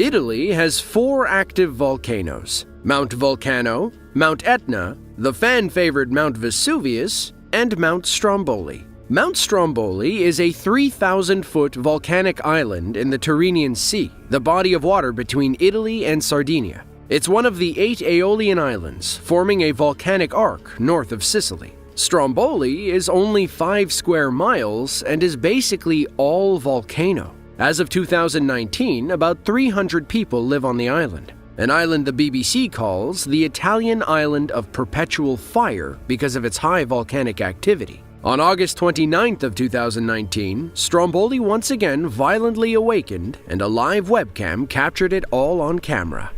Italy has 4 active volcanoes: Mount Volcano, Mount Etna, the fan-favored Mount Vesuvius, and Mount Stromboli. Mount Stromboli is a 3,000-foot volcanic island in the Tyrrhenian Sea, the body of water between Italy and Sardinia. It's one of the 8 Aeolian islands, forming a volcanic arc north of Sicily. Stromboli is only 5 square miles and is basically all volcano. As of 2019, about 300 people live on the island, an island the BBC calls the Italian island of perpetual fire because of its high volcanic activity. On August 29th of 2019, Stromboli once again violently awakened and a live webcam captured it all on camera.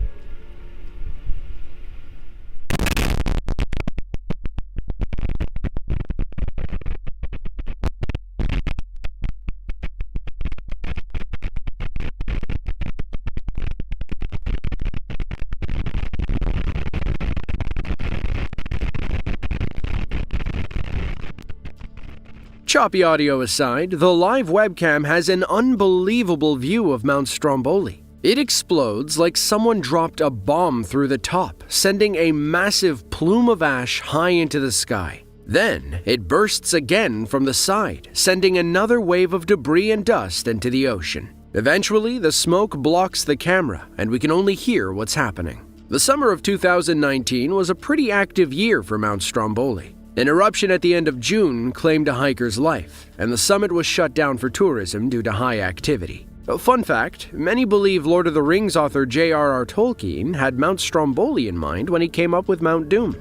Choppy audio aside, the live webcam has an unbelievable view of Mount Stromboli. It explodes like someone dropped a bomb through the top, sending a massive plume of ash high into the sky. Then, it bursts again from the side, sending another wave of debris and dust into the ocean. Eventually, the smoke blocks the camera, and we can only hear what's happening. The summer of 2019 was a pretty active year for Mount Stromboli. An eruption at the end of June claimed a hiker's life, and the summit was shut down for tourism due to high activity. A fun fact, many believe Lord of the Rings author J.R.R. Tolkien had Mount Stromboli in mind when he came up with Mount Doom.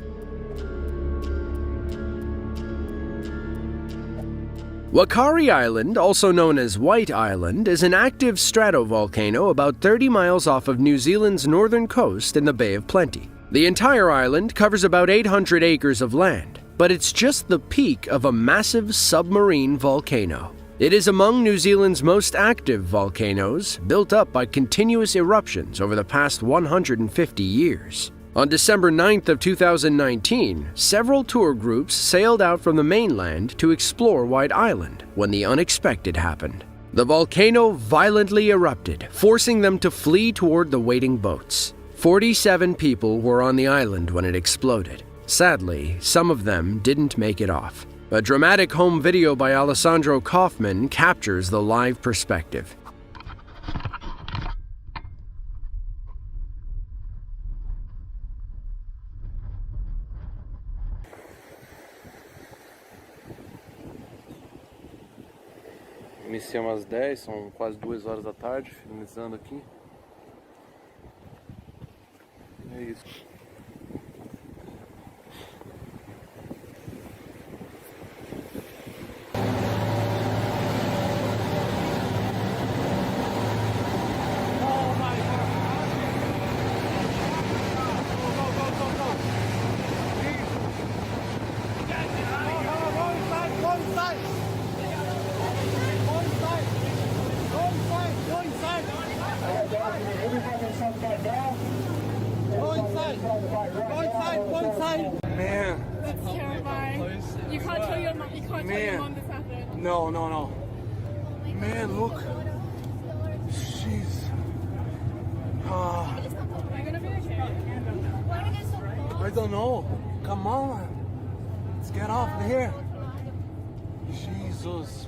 Wakari Island, also known as White Island, is an active stratovolcano about 30 miles off of New Zealand's northern coast in the Bay of Plenty. The entire island covers about 800 acres of land, but it's just the peak of a massive submarine volcano. It is among New Zealand's most active volcanoes, built up by continuous eruptions over the past 150 years. On December 9th of 2019, several tour groups sailed out from the mainland to explore White Island when the unexpected happened. The volcano violently erupted, forcing them to flee toward the waiting boats. 47 people were on the island when it exploded. Sadly, some of them didn't make it off. A dramatic home video by Alessandro Kaufman captures the live perspective. Iniciamos às 10, são quase 2 horas da tarde, finalizando aqui. É isso. Man, that's terrifying. You can't tell your mom. You can't tell your mom this happened. No. Man, look. Jeez. Are you gonna be okay? I don't know. Come on. Let's get off of here. Jesus.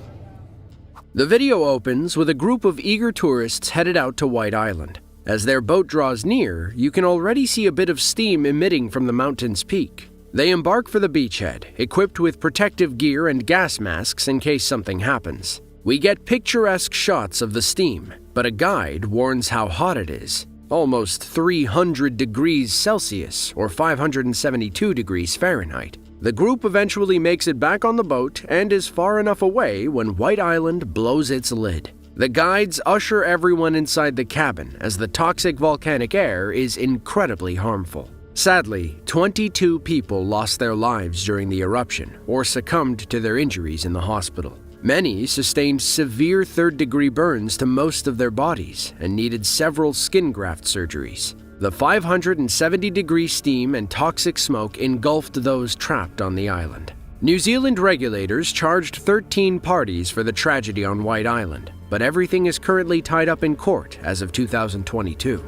The video opens with a group of eager tourists headed out to White Island. As their boat draws near, you can already see a bit of steam emitting from the mountain's peak. They embark for the beachhead, equipped with protective gear and gas masks in case something happens. We get picturesque shots of the steam, but a guide warns how hot it is. Almost 300 degrees Celsius, or 572 degrees Fahrenheit. The group eventually makes it back on the boat and is far enough away when White Island blows its lid. The guides usher everyone inside the cabin as the toxic volcanic air is incredibly harmful. Sadly, 22 people lost their lives during the eruption or succumbed to their injuries in the hospital. Many sustained severe third-degree burns to most of their bodies and needed several skin graft surgeries. The 570-degree steam and toxic smoke engulfed those trapped on the island. New Zealand regulators charged 13 parties for the tragedy on White Island, but everything is currently tied up in court as of 2022.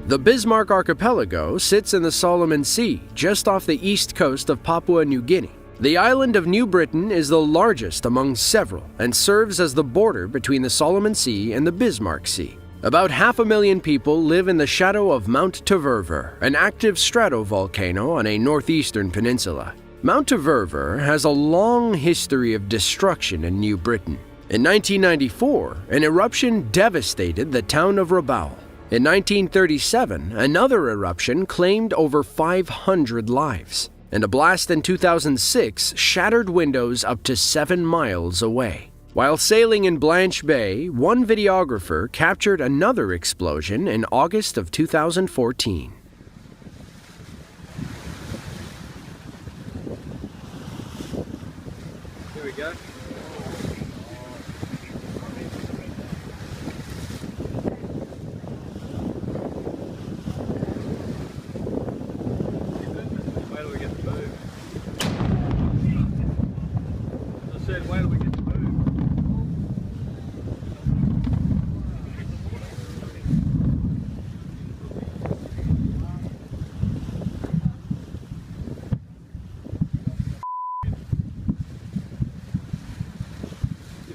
The Bismarck Archipelago sits in the Solomon Sea, just off the east coast of Papua New Guinea. The island of New Britain is the largest among several and serves as the border between the Solomon Sea and the Bismarck Sea. About 500,000 people live in the shadow of Mount Teverver, an active stratovolcano on a northeastern peninsula. Mount Teverver has a long history of destruction in New Britain. In 1994, an eruption devastated the town of Rabaul. In 1937, another eruption claimed over 500 lives, and a blast in 2006 shattered windows up to 7 miles away. While sailing in Blanche Bay, one videographer captured another explosion in August of 2014. Here we go. Wait till we get to move. I said, wait till we get to move.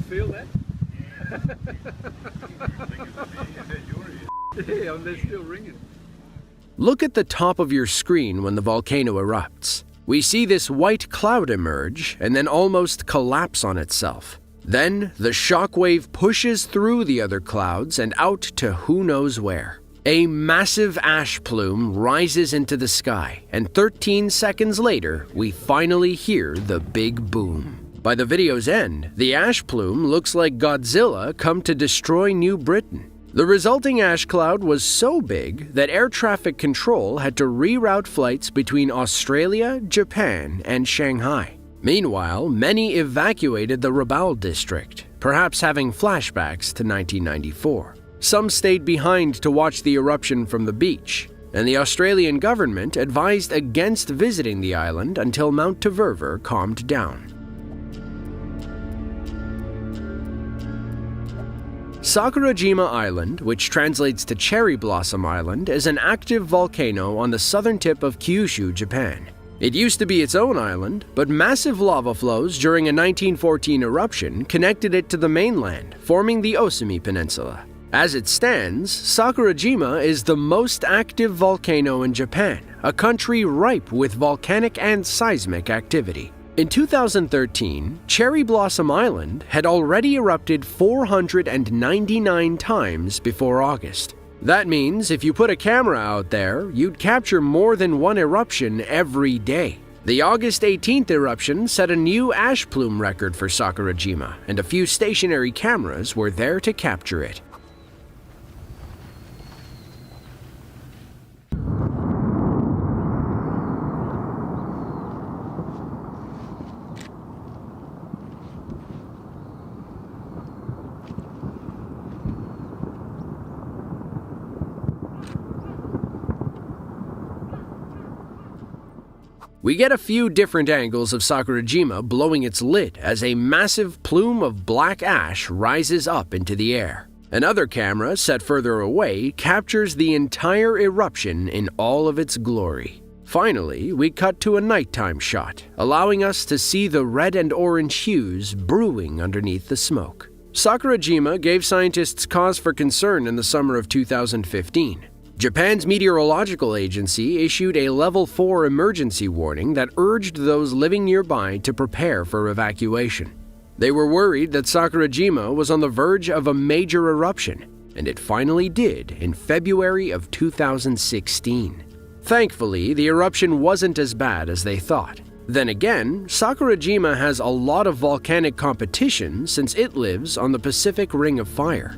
Feel that? Yeah, they're still ringing. Look at the top of your screen when the volcano erupts. We see this white cloud emerge and then almost collapse on itself. Then the shockwave pushes through the other clouds and out to who knows where. A massive ash plume rises into the sky, and 13 seconds later, we finally hear the big boom. By the video's end, the ash plume looks like Godzilla come to destroy New Britain. The resulting ash cloud was so big that air traffic control had to reroute flights between Australia, Japan, and Shanghai. Meanwhile, many evacuated the Rabaul district, perhaps having flashbacks to 1994. Some stayed behind to watch the eruption from the beach, and the Australian government advised against visiting the island until Mount Teverver calmed down. Sakurajima Island, which translates to Cherry Blossom Island, is an active volcano on the southern tip of Kyushu, Japan. It used to be its own island, but massive lava flows during a 1914 eruption connected it to the mainland, forming the Osumi Peninsula. As it stands, Sakurajima is the most active volcano in Japan, a country ripe with volcanic and seismic activity. In 2013, Cherry Blossom Island had already erupted 499 times before August. That means if you put a camera out there, you'd capture more than one eruption every day. The August 18th eruption set a new ash plume record for Sakurajima, and a few stationary cameras were there to capture it. We get a few different angles of Sakurajima blowing its lid as a massive plume of black ash rises up into the air. Another camera, set further away, captures the entire eruption in all of its glory. Finally, we cut to a nighttime shot, allowing us to see the red and orange hues brewing underneath the smoke. Sakurajima gave scientists cause for concern in the summer of 2015. Japan's meteorological agency issued a level 4 emergency warning that urged those living nearby to prepare for evacuation. They were worried that Sakurajima was on the verge of a major eruption, and it finally did in February of 2016. Thankfully, the eruption wasn't as bad as they thought. Then again, Sakurajima has a lot of volcanic competition since it lives on the Pacific Ring of Fire.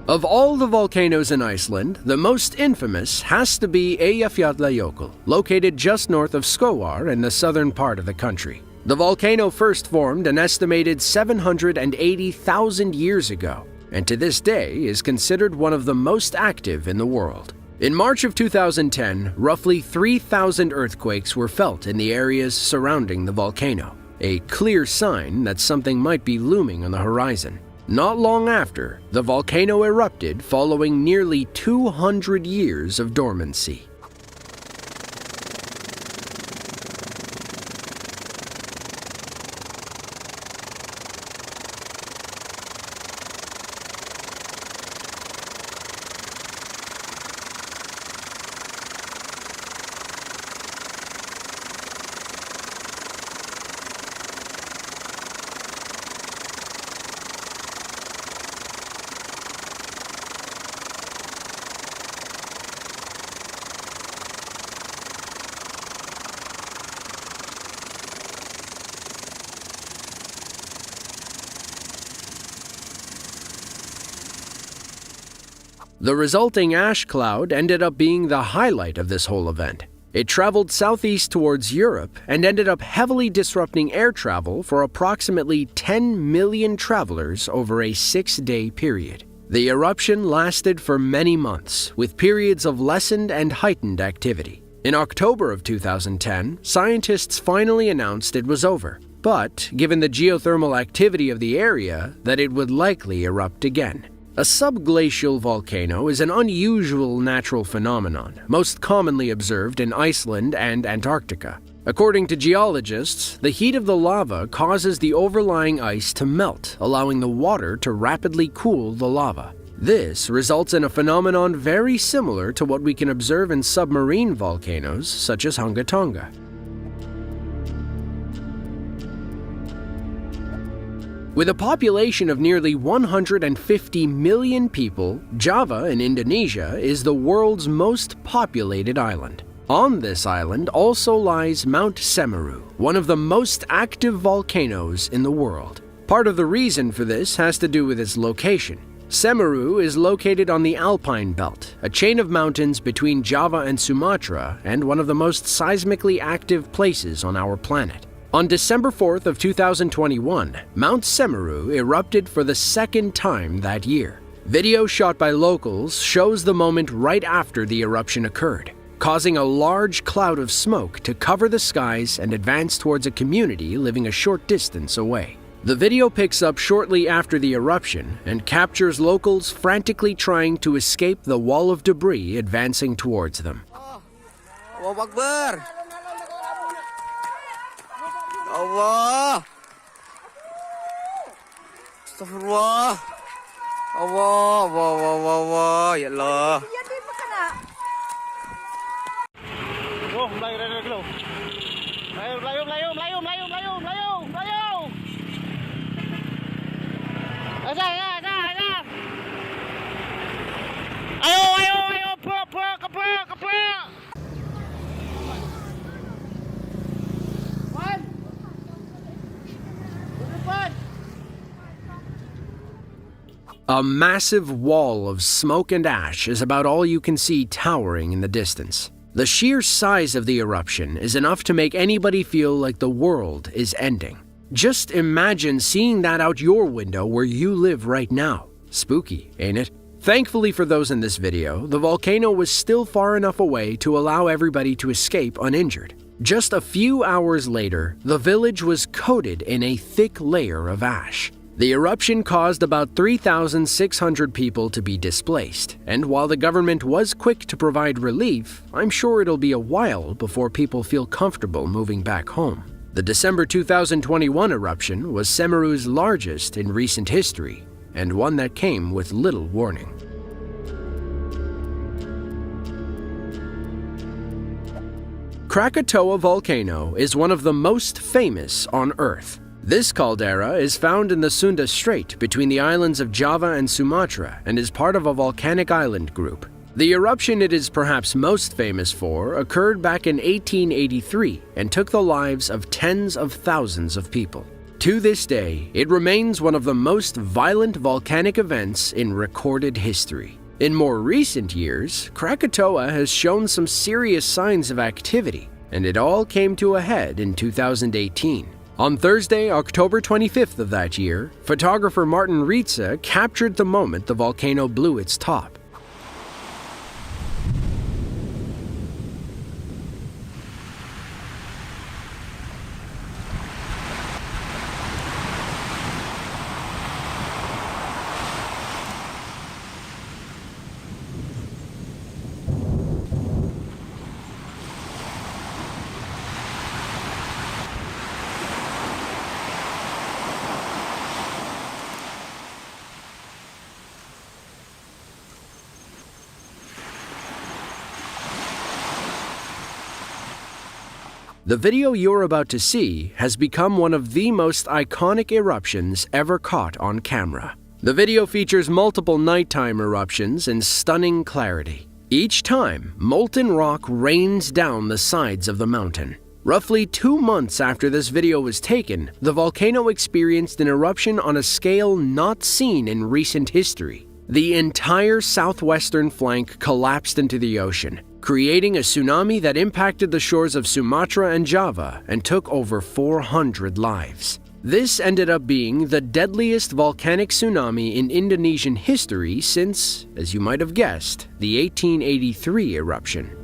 Of all the volcanoes in Iceland, the most infamous has to be Eyjafjallajökull, located just north of Skógar in the southern part of the country. The volcano first formed an estimated 780,000 years ago, and to this day is considered one of the most active in the world. In March of 2010, roughly 3,000 earthquakes were felt in the areas surrounding the volcano, a clear sign that something might be looming on the horizon. Not long after, the volcano erupted following nearly 200 years of dormancy. The resulting ash cloud ended up being the highlight of this whole event. It traveled southeast towards Europe and ended up heavily disrupting air travel for approximately 10 million travelers over a 6-day period. The eruption lasted for many months, with periods of lessened and heightened activity. In October of 2010, scientists finally announced it was over, but given the geothermal activity of the area, that it would likely erupt again. A subglacial volcano is an unusual natural phenomenon, most commonly observed in Iceland and Antarctica. According to geologists, the heat of the lava causes the overlying ice to melt, allowing the water to rapidly cool the lava. This results in a phenomenon very similar to what we can observe in submarine volcanoes such as Hunga Tonga. With a population of nearly 150 million people, Java in Indonesia is the world's most populated island. On this island also lies Mount Semeru, one of the most active volcanoes in the world. Part of the reason for this has to do with its location. Semeru is located on the Alpine Belt, a chain of mountains between Java and Sumatra, and one of the most seismically active places on our planet. On December 4th of 2021, Mount Semeru erupted for the second time that year. Video shot by locals shows the moment right after the eruption occurred, causing a large cloud of smoke to cover the skies and advance towards a community living a short distance away. The video picks up shortly after the eruption and captures locals frantically trying to escape the wall of debris advancing towards them. Allahu Akbar. Allah. Astagfirullah. Allah, Allah, ya Allah. Oh, melayu. Ayo, kepak. A massive wall of smoke and ash is about all you can see towering in the distance. The sheer size of the eruption is enough to make anybody feel like the world is ending. Just imagine seeing that out your window where you live right now. Spooky, ain't it? Thankfully for those in this video, the volcano was still far enough away to allow everybody to escape uninjured. Just a few hours later, the village was coated in a thick layer of ash. The eruption caused about 3,600 people to be displaced, and while the government was quick to provide relief, I'm sure it'll be a while before people feel comfortable moving back home. The December 2021 eruption was Semeru's largest in recent history, and one that came with little warning. Krakatoa volcano is one of the most famous on Earth. This caldera is found in the Sunda Strait between the islands of Java and Sumatra and is part of a volcanic island group. The eruption it is perhaps most famous for occurred back in 1883 and took the lives of tens of thousands of people. To this day, it remains one of the most violent volcanic events in recorded history. In more recent years, Krakatoa has shown some serious signs of activity, and it all came to a head in 2018. On Thursday, October 25th of that year, photographer Martin Rietze captured the moment the volcano blew its top. The video you're about to see has become one of the most iconic eruptions ever caught on camera. The video features multiple nighttime eruptions in stunning clarity. Each time, molten rock rains down the sides of the mountain. Roughly 2 months after this video was taken, the volcano experienced an eruption on a scale not seen in recent history. The entire southwestern flank collapsed into the ocean, creating a tsunami that impacted the shores of Sumatra and Java and took over 400 lives. This ended up being the deadliest volcanic tsunami in Indonesian history since, as you might have guessed, the 1883 eruption.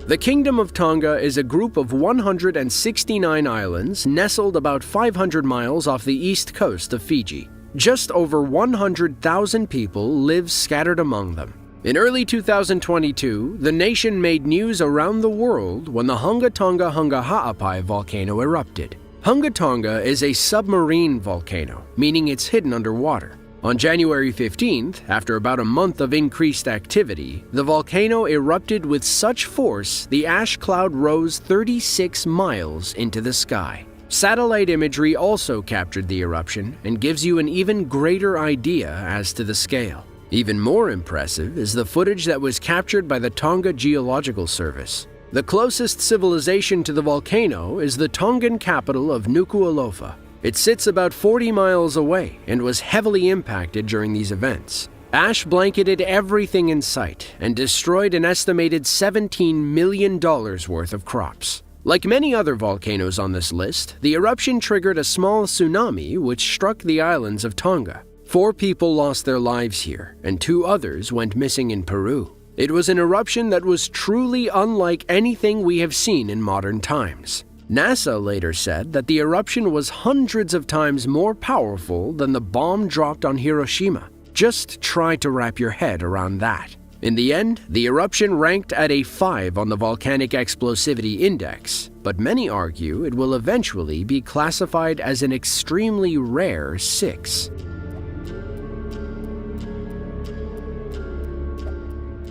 The Kingdom of Tonga is a group of 169 islands nestled about 500 miles off the east coast of Fiji. Just over 100,000 people live scattered among them. In early 2022, the nation made news around the world when the Hunga Tonga Hunga Ha'apai volcano erupted. Hunga Tonga is a submarine volcano, meaning it's hidden underwater. On January 15th, after about a month of increased activity, the volcano erupted with such force the ash cloud rose 36 miles into the sky. Satellite imagery also captured the eruption and gives you an even greater idea as to the scale. Even more impressive is the footage that was captured by the Tonga Geological Service. The closest civilization to the volcano is the Tongan capital of Nuku'alofa. It sits about 40 miles away and was heavily impacted during these events. Ash blanketed everything in sight and destroyed an estimated $17 million worth of crops. Like many other volcanoes on this list, the eruption triggered a small tsunami which struck the islands of Tonga. 4 people lost their lives here, and 2 others went missing in Peru. It was an eruption that was truly unlike anything we have seen in modern times. NASA later said that the eruption was hundreds of times more powerful than the bomb dropped on Hiroshima. Just try to wrap your head around that. In the end, the eruption ranked at a 5 on the Volcanic Explosivity Index, but many argue it will eventually be classified as an extremely rare 6.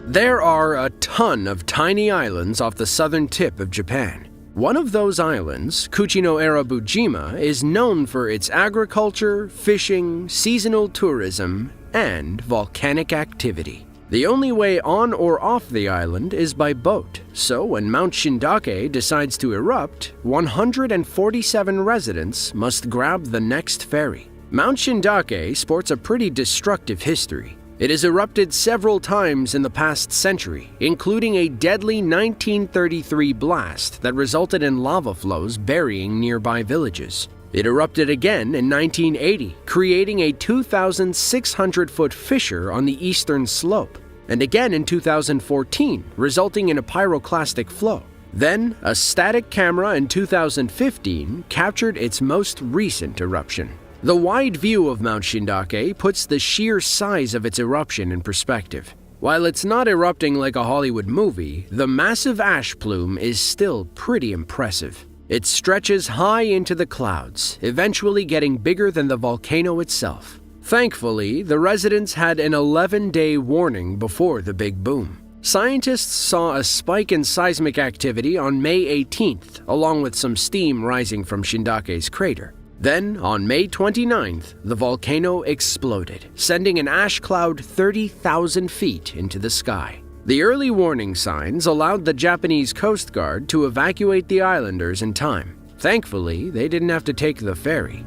There are a ton of tiny islands off the southern tip of Japan. One of those islands, Kuchino-Erabujima, is known for its agriculture, fishing, seasonal tourism, and volcanic activity. The only way on or off the island is by boat, so when Mount Shindake decides to erupt, 147 residents must grab the next ferry. Mount Shindake sports a pretty destructive history. It has erupted several times in the past century, including a deadly 1933 blast that resulted in lava flows burying nearby villages. It erupted again in 1980, creating a 2,600-foot fissure on the eastern slope, and again in 2014, resulting in a pyroclastic flow. Then, a static camera in 2015 captured its most recent eruption. The wide view of Mount Shindake puts the sheer size of its eruption in perspective. While it's not erupting like a Hollywood movie, the massive ash plume is still pretty impressive. It stretches high into the clouds, eventually getting bigger than the volcano itself. Thankfully, the residents had an 11-day warning before the big boom. Scientists saw a spike in seismic activity on May 18th, along with some steam rising from Shindake's crater. Then, on May 29th, the volcano exploded, sending an ash cloud 30,000 feet into the sky. The early warning signs allowed the Japanese Coast Guard to evacuate the islanders in time. Thankfully, they didn't have to take the ferry.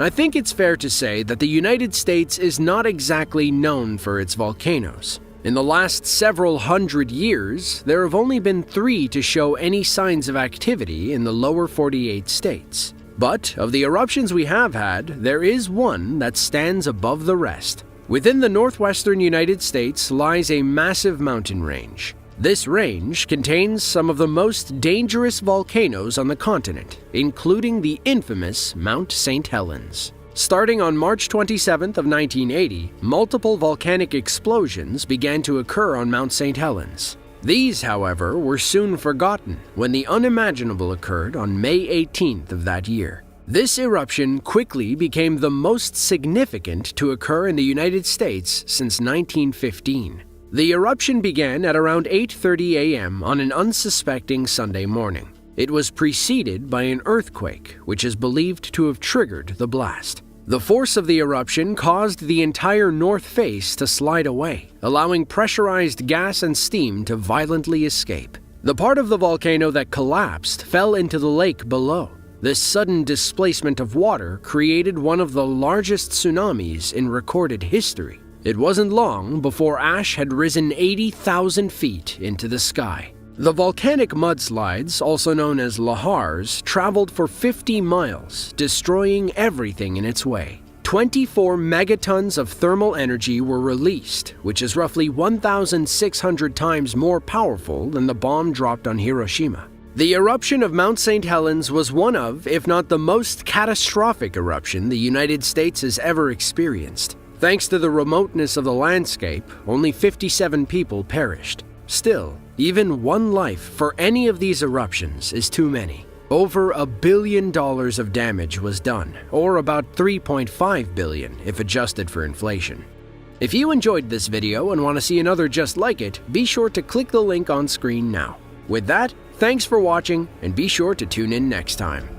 I think it's fair to say that the United States is not exactly known for its volcanoes. In the last several hundred years, there have only been 3 to show any signs of activity in the lower 48 states. But of the eruptions we have had, there is one that stands above the rest. Within the northwestern United States lies a massive mountain range. This range contains some of the most dangerous volcanoes on the continent, including the infamous Mount St. Helens. Starting on March 27th of 1980, multiple volcanic explosions began to occur on Mount St. Helens. These, however, were soon forgotten when the unimaginable occurred on May 18th of that year. This eruption quickly became the most significant to occur in the United States since 1915. The eruption began at around 8:30 a.m. on an unsuspecting Sunday morning. It was preceded by an earthquake, which is believed to have triggered the blast. The force of the eruption caused the entire north face to slide away, allowing pressurized gas and steam to violently escape. The part of the volcano that collapsed fell into the lake below. This sudden displacement of water created one of the largest tsunamis in recorded history. It wasn't long before ash had risen 80,000 feet into the sky. The volcanic mudslides, also known as lahars, traveled for 50 miles, destroying everything in its way. 24 megatons of thermal energy were released, which is roughly 1,600 times more powerful than the bomb dropped on Hiroshima. The eruption of Mount St. Helens was one of, if not the most catastrophic eruption the United States has ever experienced. Thanks to the remoteness of the landscape, only 57 people perished. Still, even one life for any of these eruptions is too many. Over $1 billion of damage was done, or about $3.5 billion if adjusted for inflation. If you enjoyed this video and want to see another just like it, be sure to click the link on screen now. With that, thanks for watching, and be sure to tune in next time.